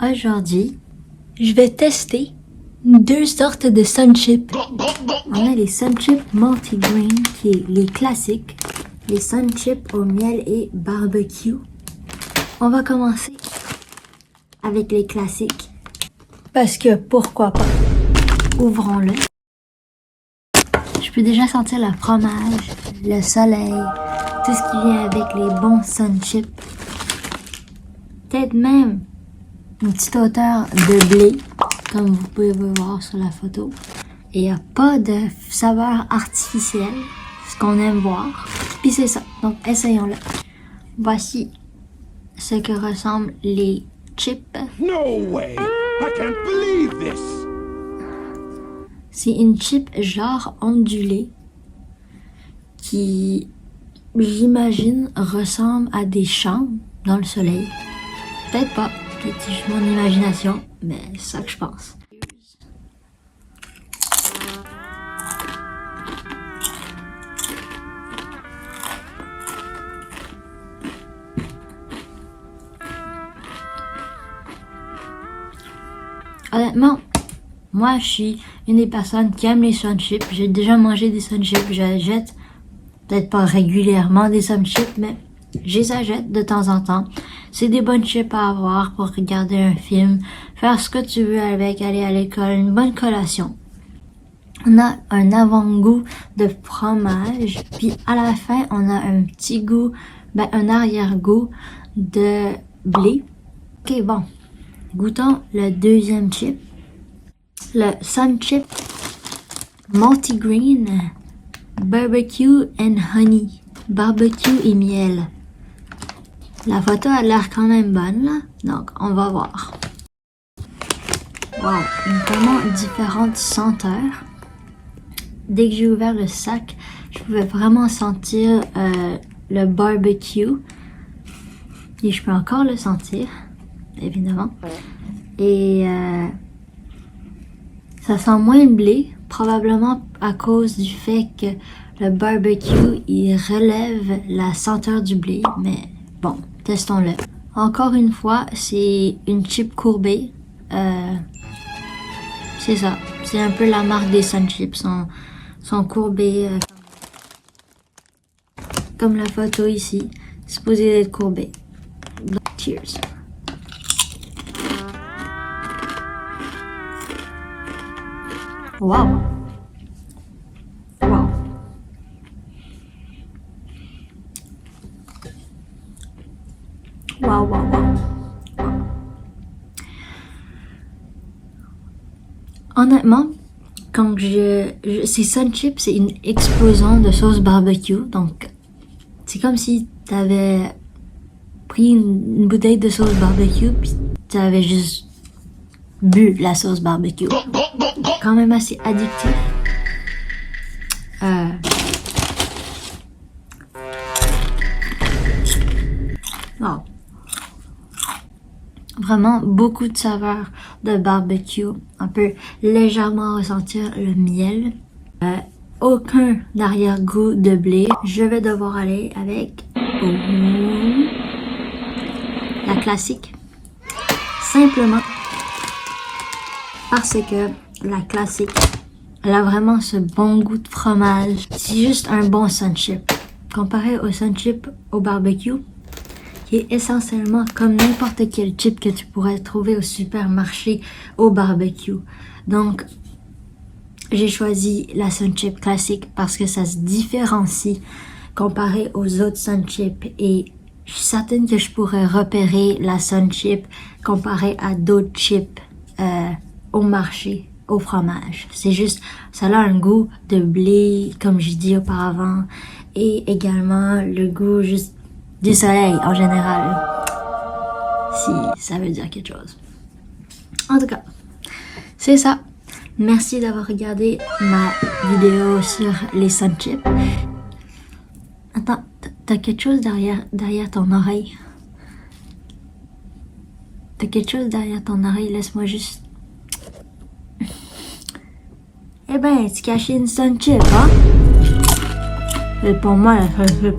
Aujourd'hui, je vais tester deux sortes de Sunchips. On a les Sunchips Multigrain, qui est les classiques, les Sunchips au miel et barbecue. On va commencer avec les classiques, parce que pourquoi pas. Ouvrons-le. Je peux déjà sentir le fromage, le soleil, tout ce qui vient avec les bons Sunchips. Peut-être même une petite odeur de blé, comme vous pouvez le voir sur la photo. Et il n'y a pas de saveur artificielle, ce qu'on aime voir. Puis c'est ça, donc essayons-le. Voici ce que ressemblent les chips. No way! I can't believe this! C'est une chip genre ondulée qui, j'imagine, ressemble à des champs dans le soleil. Peut-être pas, peut-être juste mon imagination, mais c'est ça que je pense. Honnêtement, moi je suis une des personnes qui aime les Sunchips. J'ai déjà mangé des Sunchips, je jette peut-être pas régulièrement des Sunchips, mais je les achète de temps en temps. C'est des bonnes chips à avoir pour regarder un film, faire ce que tu veux avec, aller à l'école, une bonne collation. On a un avant-goût de fromage, puis à la fin, on a un petit goût, un arrière-goût de blé. Ok, bon. Goûtons le deuxième chip. Le Sunchip Multigrain Barbecue and Honey. Barbecue et miel. La photo a l'air quand même bonne, là. Donc, on va voir. Wow, une vraiment différente senteur. Dès que j'ai ouvert le sac, je pouvais vraiment sentir le barbecue. Et je peux encore le sentir, évidemment. Et ça sent moins le blé, probablement à cause du fait que le barbecue, il relève la senteur du blé. Mais bon, testons-le. Encore une fois, c'est une chip courbée. C'est ça. C'est un peu la marque des Sunchips. Sont courbés comme la photo ici. C'est supposé être courbé. Donc, cheers. Wow. Wow. Wow, wow, wow. Honnêtement, quand ces Sunchips, c'est une explosion de sauce barbecue. Donc, c'est comme si t'avais pris une bouteille de sauce barbecue puis t'avais juste bu la sauce barbecue. Quand même assez addictif. Oh. Vraiment beaucoup de saveurs de barbecue. On peut légèrement ressentir le miel. Aucun arrière-goût de blé. Je vais devoir aller avec la classique. Simplement parce que la classique, elle a vraiment ce bon goût de fromage. C'est juste un bon Sunchip. Comparé au Sunchip au barbecue, qui est essentiellement comme n'importe quel chip que tu pourrais trouver au supermarché au barbecue. Donc, j'ai choisi la Sunchip classique parce que ça se différencie comparé aux autres Sunchips et je suis certaine que je pourrais repérer la Sunchip comparée à d'autres chips au marché, au fromage. C'est juste, ça a un goût de blé, comme j'ai dit auparavant, et également le goût juste du soleil en général, si ça veut dire quelque chose. En tout cas, c'est ça. Merci d'avoir regardé ma vidéo sur les Sunchips. Attends, t'as quelque chose derrière ton oreille. T'as quelque chose derrière ton oreille, laisse-moi juste... Eh ben, tu cachais une Sunchip, hein? Réponds-moi la Sunchip.